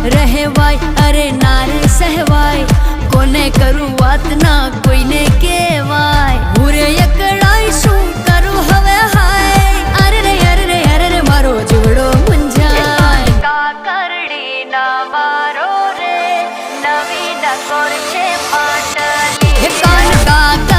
રહેવાય અરે નારે સહેવાય કોને કરું વાત ના કોઈને કહેવાય હું રે એકડાઈ શું કરું હવે હાય અરે રે મારો જીવડો મુંજાય કાકરડી ના મારો રે નવી ડકોર છે પાટલી કાન કાક